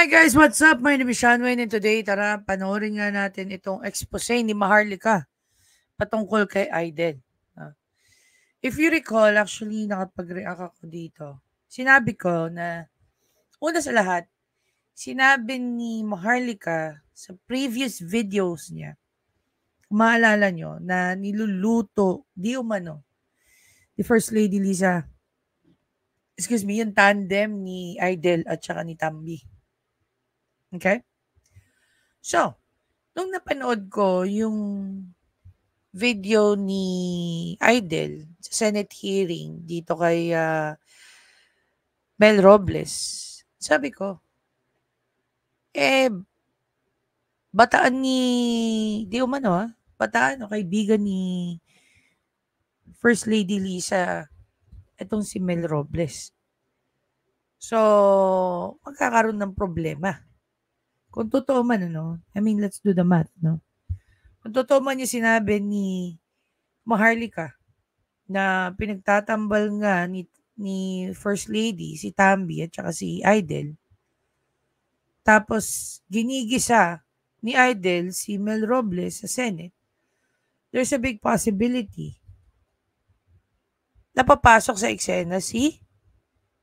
Hi guys, what's up? My name is Sean Wayne and today, tara, panoorin nga natin itong expose ni Maharlika patungkol kay Aiden. If you recall, actually, nakapag-react ako dito. Sinabi ko na, una sa lahat, sinabi ni Maharlika sa previous videos niya, maalala nyo, na niluluto, di umano, ni First Lady Liza, yung tandem ni Aidel at saka ni Tambi. Okay? So, nung napanood ko yung video ni Aidel sa Senate hearing dito kay Mel Robles, sabi ko, bataan ni, di umano bataan o kaibigan ni First Lady Liza, itong si Mel Robles. So, magkakaroon ng problema. Kung totoo man, let's do the math, no? Kung totoo man yung sinabi ni Maharlika na pinagtatambal nga ni First Lady, si Tambi at saka si Aidel, tapos ginigisa ni Aidel si Mel Robles sa Senate, there's a big possibility na papasok sa eksena si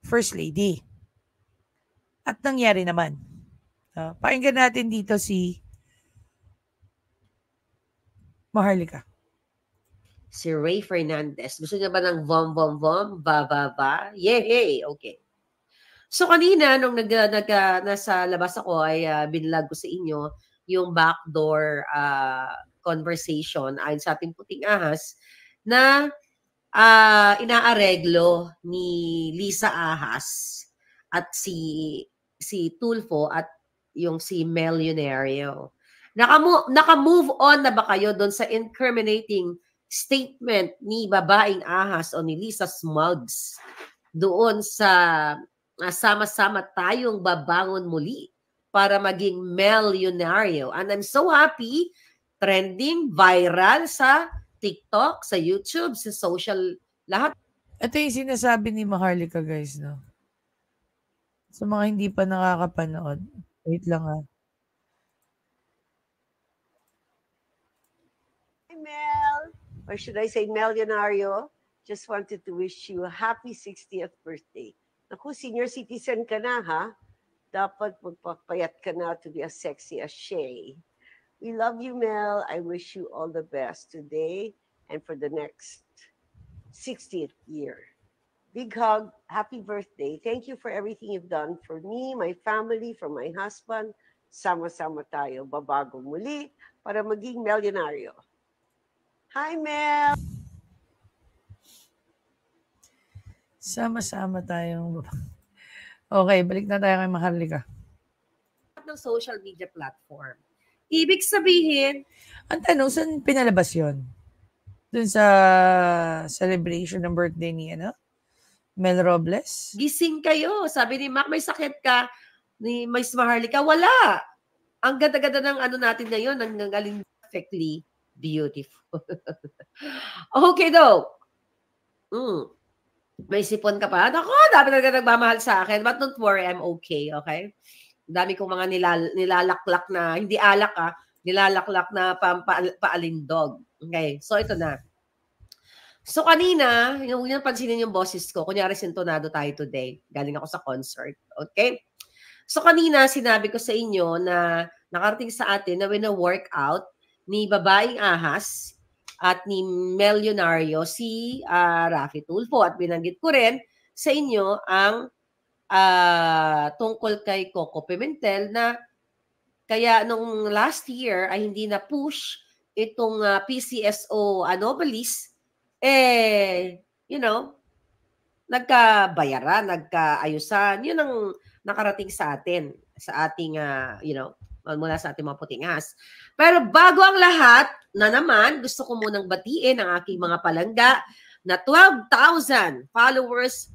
First Lady. At nangyari naman. Pakinggan natin dito si Maharlika. Si Ray Fernandez. Gusto niya ba ng vom, vom, vom? Ba, ba, ba? Yay! Okay. So kanina, nung nasa labas ako, ay binlag ko sa inyo yung backdoor conversation ayon sa ating puting ahas na inaareglo ni Lisa Ahas at si Tulfo at yung si Melionario. Naka-move on na ba kayo doon sa incriminating statement ni babaeng Ahas o ni Lisa Smugs doon sa sama-sama tayong babangon muli para maging Melionario? And I'm so happy, trending, viral sa TikTok, sa YouTube, sa social, lahat. Ito yung sinasabi ni Maharlika, guys, no? Sa mga hindi pa nakakapanood. Wait lang Hi, Mel. Or should I say Melionario? Just wanted to wish you a happy 60th birthday. Naku, senior citizen ka na, ha? Dapat magpapayat ka na to be as sexy as Shay. We love you, Mel. I wish you all the best today and for the next 60th year. Big hug. Happy birthday. Thank you for everything you've done for me, my family, for my husband. Sama-sama tayo. Babago muli para maging Melionario. Hi, Mel. Sama-sama tayong... Okay, balik na tayo kay Maharlika. Ng social media platform. Ibig sabihin, ang tanong, saan pinalabas yun? Dun sa celebration ng birthday ni Mel Robles? Gising kayo. Sabi ni Mac, may sakit ka. Ni Miss Maharlika, wala. Ang ganda-ganda ng natin ngayon, ang galing perfectly beautiful. Okay daw. May sipon ka pa? Ako, dami na nagmamahal sa akin. But don't worry, I'm okay, okay? Dami kong mga nilalaklak na, hindi alak nilalaklak na paalindog. Okay, so ito na. So kanina, yung pansinin yung boses ko, kunyari sintonado tayo today. Galing ako sa concert. Okay? So kanina, sinabi ko sa inyo na nakarating sa atin na wina-workout ni babaeng Ahas at ni Melionario si Raffy Tulfo. At binanggit ko rin sa inyo ang tungkol kay Coco Pimentel na kaya nung last year ay hindi na push itong PCSO anomalies, nagkabayaran, nagkaayusan. Yun ang nakarating sa atin, sa ating, mula sa ating mga puting ahas. Pero bago ang lahat, na naman, gusto ko munang batiin ang aking mga palangga na 12,000 followers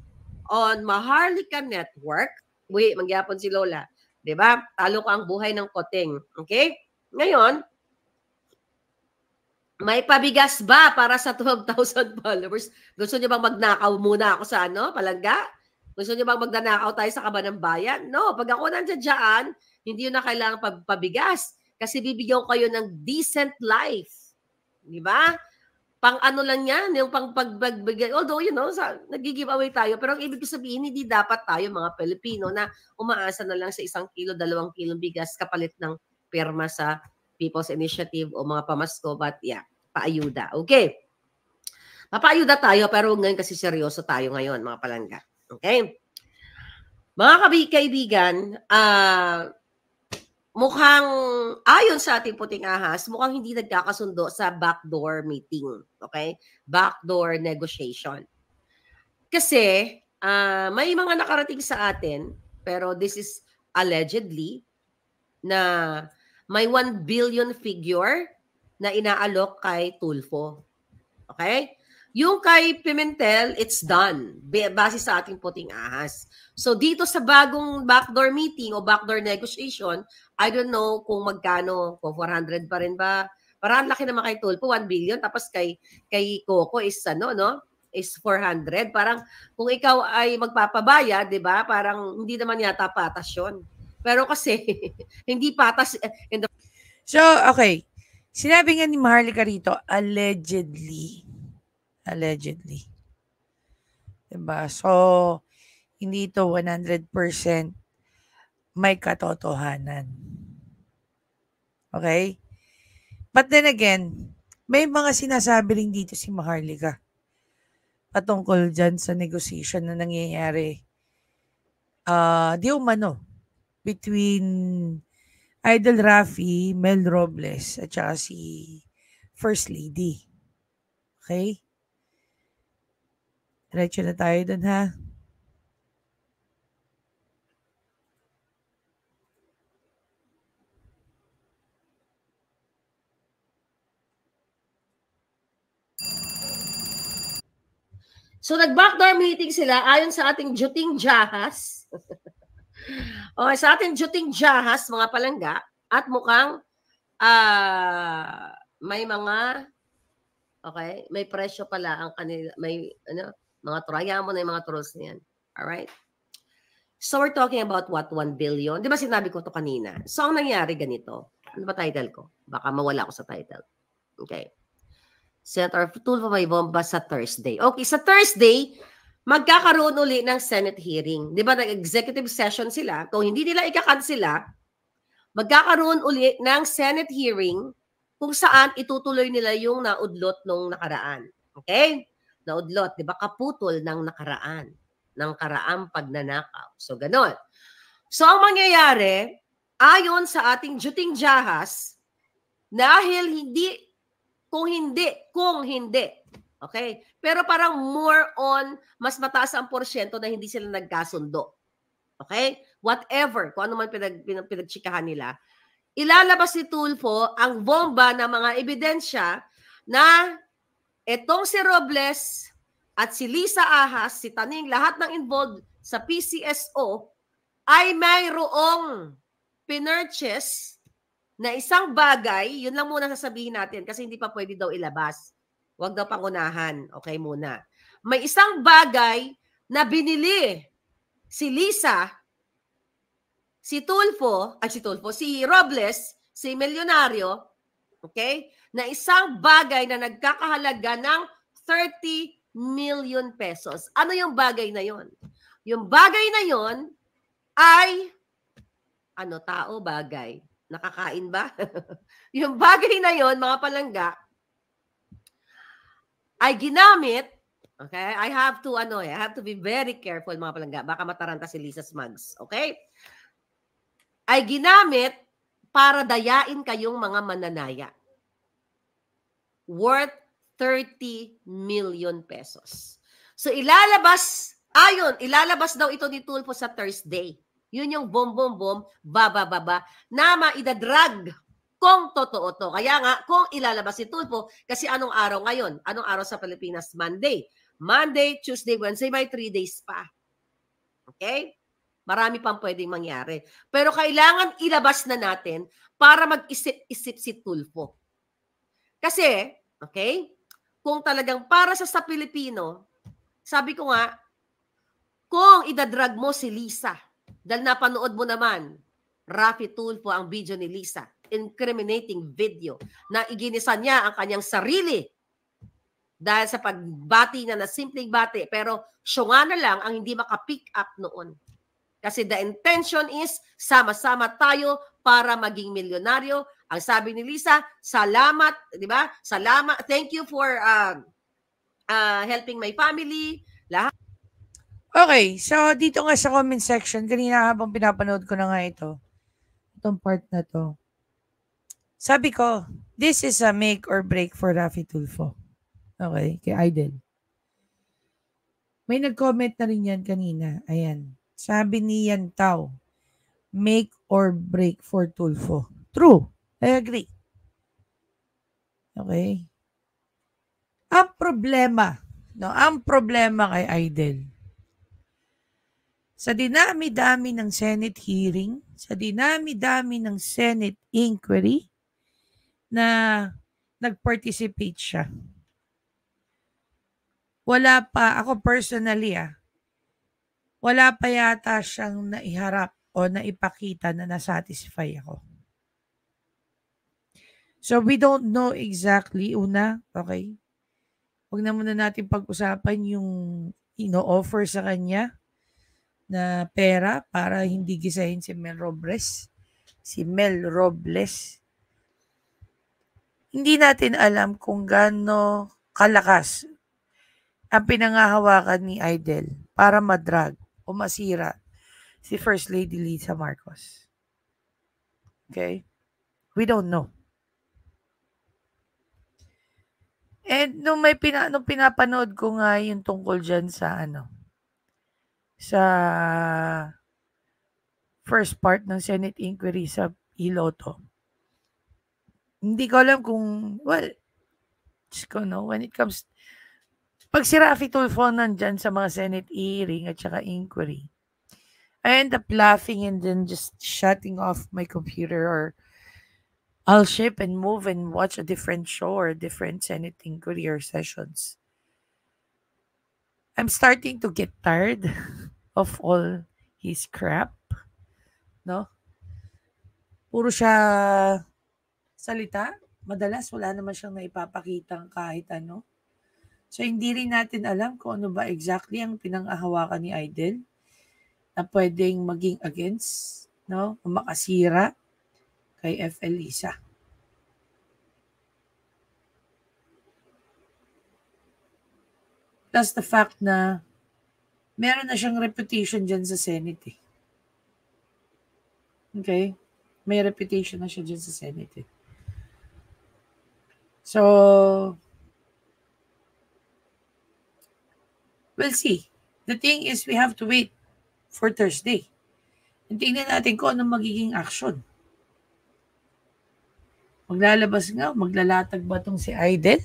on Maharlika Network. Uy, mangyapon si Lola. Diba? Talo ka ang buhay ng Koteng. Okay? Ngayon, may pabigas ba para sa 12,000 followers? Gusto niyo bang magnakaw muna ako sa palangga? Gusto niyo bang magnanakaw tayo sa kaban ng bayan? No, pag ako nandiyan dyan, hindi yun na kailangan pabigas. Kasi bibigyan ko kayo ng decent life. Di ba? Pang ano lang yan, yung pang pagbigay. Although, nag-give away tayo. Pero ang ibig sabihin, hindi dapat tayo mga Pilipino na umaasa na lang sa 1 kilo, 2 kilong bigas kapalit ng pirma sa People's Initiative o mga pamasko. But yeah, paayuda. Okay. Papaayuda tayo, pero ngayon kasi seryoso tayo ngayon, mga palangga. Okay? Mga kaibigan, mukhang ayon sa ating puting ahas, mukhang hindi nagkakasundo sa backdoor meeting. Okay? Backdoor negotiation. Kasi may mga nakarating sa atin, pero this is allegedly na may 1 billion figure na inaalok kay Tulfo. Okay? Yung kay Pimentel, it's done. Base sa ating puting ahas. So dito sa bagong backdoor meeting o backdoor negotiation, I don't know kung magkano, kung 400 pa rin ba. Parang laki naman kay Tulfo, 1 billion. Tapos kay Coco is is 400. Parang kung ikaw ay magpapabaya, di ba? Parang hindi naman yata patas yun. Pero kasi, hindi patas. So, okay. Sinabi nga ni Maharlika rito, allegedly. Diba? So, hindi ito 100% may katotohanan. Okay? But then again, may mga sinasabi rin dito si Maharlika patungkol dyan sa negotiation na nangyayari di umano between Idol Rafi, Mel Robles at saka si First Lady. Okay? Diretso na tayo dun, ha? So, nag-backdoor meeting sila ayon sa ating Juting Jahas. Okay, sa ating Juting Jahas, mga palangga, at mukhang may mga may presyo pala ang kanila, may mga trayamo na yung mga trolls na yan. Alright? So, we're talking about what? 1 billion? Di ba sinabi ko to kanina? So, ang nangyari ganito. Ano ba title ko? Baka mawala ako sa title. Okay. Senator Tulfo may bomba sa Thursday. Okay, sa Thursday, magkakaroon uli ng Senate hearing. Di ba, nag-executive session sila. Kung hindi nila ikakansela, magkakaroon uli ng Senate hearing kung saan itutuloy nila yung naudlot nung nakaraan. Okay? Naudlot, di ba? Kaputol ng nakaraan. Ng karaang pagnanakaw. So, ganon. So, ang mangyayari, ayon sa ating Juting Jahas, dahil kung hindi. Okay? Pero parang more on, mas mataas ang porsyento na hindi sila nagkasundo. Okay? Whatever, kung ano man pinagchikahan nila, ilalabas ni Tulfo ang bomba ng mga ebidensya na etong si Robles at si Lisa Ahas, si Taning, lahat ng involved sa PCSO ay mayroong pinurchase na isang bagay, yun lang muna sasabihin natin kasi hindi pa pwede daw ilabas. Huwag daw pangunahan. Okay muna. May isang bagay na binili si Lisa, si Robles, si Milyonaryo, okay, na isang bagay na nagkakahalaga ng 30 million pesos. Ano yung bagay na yon? Yung bagay na yon ay, tao, bagay? Nakakain ba? Yung bagay na yon, mga palangga, ay ginamit, okay? I have to be very careful, mga palangga. Baka mataranta si Lisa Smugs, okay? Ay ginamit para dayain kayong mga mananaya. Worth 30 million pesos. So ilalabas daw ito ni Tulfo sa Thursday. Yun yung bom, baba, na maidadrag kung totoo to. Kaya nga, kung ilalabas si Tulfo, kasi anong araw ngayon? Anong araw sa Pilipinas? Monday. Monday, Tuesday, Wednesday, may 3 days pa. Okay? Marami pang pwedeng mangyari. Pero kailangan ilabas na natin para mag-isip-isip si Tulfo. Kasi, okay, kung talagang para sa Pilipino, sabi ko nga, kung idadrag mo si Lisa, dahil napanood mo naman, Raffy Tulfo ang video ni Lisa, incriminating video, na iginisan niya ang kanyang sarili dahil sa pagbati na simpleng bati, pero siya nga na lang ang hindi makapick up noon. Kasi the intention is, sama-sama tayo para maging milyonaryo. Ang sabi ni Lisa, salamat, di ba? Salamat, thank you for helping my family. Lahat. Okay, so dito nga sa comment section, kanina habang pinapanood ko na nga itong part na to, sabi ko, this is a make or break for Raffy Tulfo. Okay, kay Idol. May nag-comment na rin yan kanina. Ayan. Sabi ni Yan Tao, make or break for Tulfo. True. I agree. Okay. Ang problema kay Idol, sa dinami-dami ng Senate hearing, sa dinami-dami ng Senate inquiry na nag-participate siya, wala pa, ako personally wala pa yata siyang naiharap o naipakita na nasatisfy ako. So we don't know exactly, okay? Huwag na muna natin pag-usapan yung ino-offer sa kanya na pera para hindi gisahin si Mel Robles. Hindi natin alam kung gaano kalakas ang pinangahawakan ni Idol para madrag o masira si First Lady Lisa Marcos. Okay? We don't know. And nung pinapanood ko nga yung tungkol dyan sa sa first part ng Senate inquiry sa Iloto, hindi ko alam kung, when it comes, pag si Raffy Tulfo nandyan sa mga Senate hearing at saka inquiry, I end up laughing and then just shutting off my computer, or I'll ship and move and watch a different show or different Senate inquiry or sessions. I'm starting to get tired of all his crap. No? Puro siya salita. Madalas wala naman siyang naipapakitang kahit ano. So hindi rin natin alam kung ano ba exactly ang pinangahawakan ni Idol na pwedeng maging against, no? O makasira kay FL Lisa. Plus the fact na meron na siyang reputation dyan sa Senate. Okay? May reputation na siya dyan sa Senate. So, we'll see. The thing is, we have to wait for Thursday. And tingnan natin kung ano magiging action. Maglalatag ba itong si Idol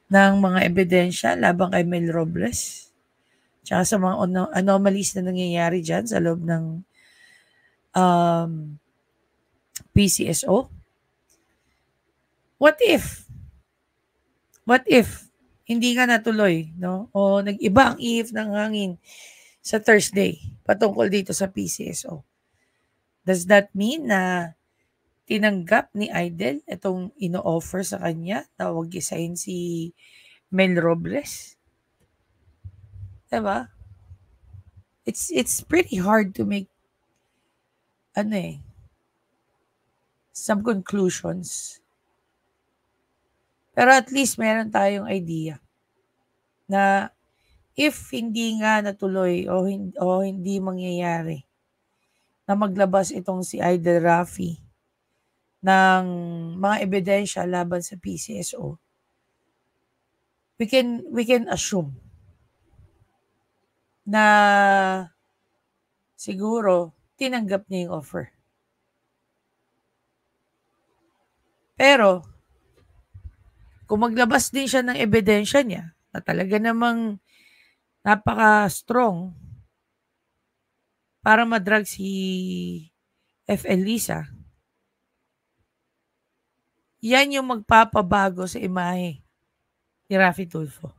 ng mga ebidensya laban kay Mel Robles? Tsaka sa mga anomalies na nangyayari dyan sa loob ng PCSO? What if hindi nga natuloy, no? O nag-iba ang ihip ng hangin sa Thursday patungkol dito sa PCSO? Does that mean na tinanggap ni Idol itong ino-offer sa kanya na huwag gisahin si Mel Robles? Diba? It's pretty hard to make some conclusions. Pero at least meron tayong idea na if hindi nga natuloy o hindi mangyayari na maglabas itong si Idol Raffy ng mga ebidensya laban sa PCSO, we can assume na siguro tinanggap niya yung offer. Pero kung maglabas din siya ng ebidensya niya na talaga namang napaka-strong para madrag si FL Lisa, yan yung magpapabago sa imahe ni Raffy Tulfo.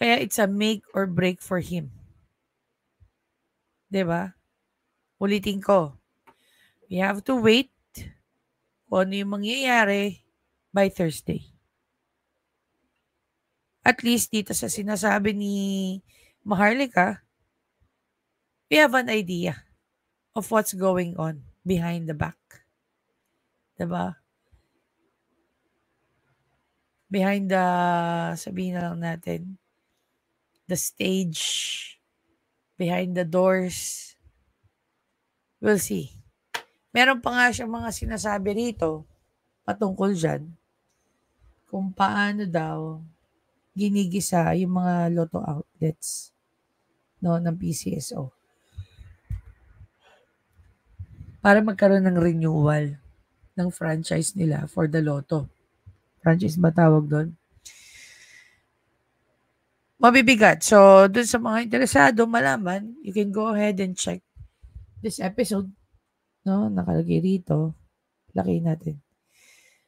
Kaya it's a make or break for him. 'Di ba? Ulitin ko. We have to wait kung ano yung mangyayari by Thursday. At least dito sa sinasabi ni Maharlika, we have an idea of what's going on behind the back. 'Di ba? Behind the, sabihin na lang natin, the stage, behind the doors. We'll see. Meron pa nga siyang mga sinasabi rito patungkol dyan kung paano daw ginigisa yung mga lotto outlets, no, ng PCSO para magkaroon ng renewal ng franchise nila for the lotto. Franchise ba tawag doon? Mabibigat. So, dun sa mga interesado malaman, you can go ahead and check this episode. No, nakalagay rito. Laki natin.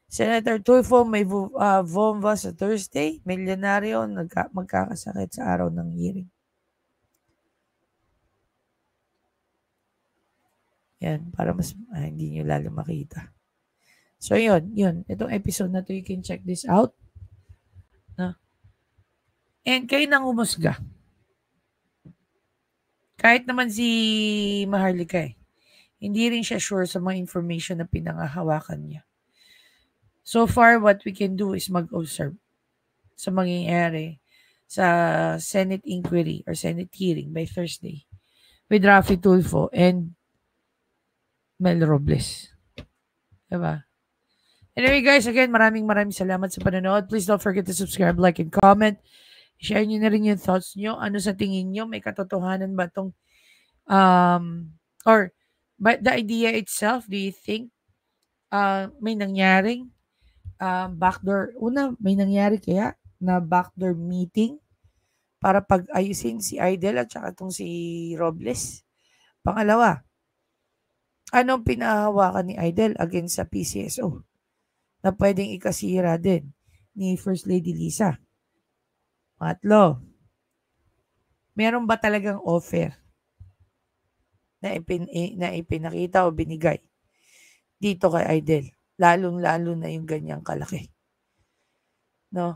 Senator Tulfo may bomba sa Thursday. Milyonaryo magkakasakit sa araw ng hearing. Yan, para mas hindi nyo lalo makita. So, yun. Itong episode na to, you can check this out. No? And kayo nang umusga. Kahit naman si Maharlika hindi rin siya sure sa mga information na pinangahawakan niya. So far, what we can do is mag-observe sa mangyayari sa Senate inquiry or Senate hearing by Thursday with Raffy Tulfo and Mel Robles. Diba? Anyway guys, again, maraming salamat sa panonood. Please don't forget to subscribe, like, and comment. Share nyo na rin yung thoughts nyo. Ano sa tingin nyo? May katotohanan ba itong but the idea itself, do you think may nangyaring backdoor, may nangyari kaya na backdoor meeting para pag-ayusin si Idel at saka itong si Robles? Pangalawa, anong pinahawakan ni Idel against sa PCSO na pwedeng ikasira din ni First Lady Lisa? Pangatlo, meron ba talagang offer na ipinakita o binigay dito kay Idel? Lalong-lalo na yung ganyang kalaki. No?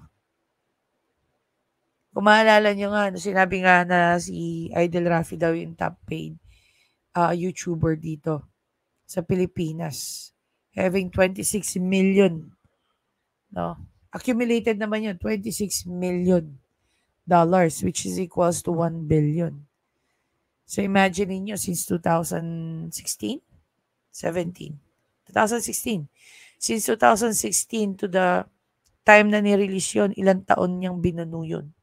Kung maalala nyo nga, sinabi nga na si Idel Raffy daw yung top paid YouTuber dito sa Pilipinas. Having 26 million. No? Accumulated naman yun, $26 million, which is equals to 1 billion. So imagine niyo since 2016? 17? 2016. Since 2016 to the time na ni-release yun, ilang taon niyang binuno yun.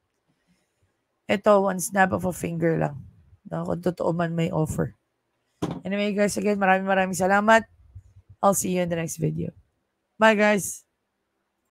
Ito, one snap of a finger lang. No, kung totoo man may offer. Anyway guys, again, maraming salamat. I'll see you in the next video. Bye guys!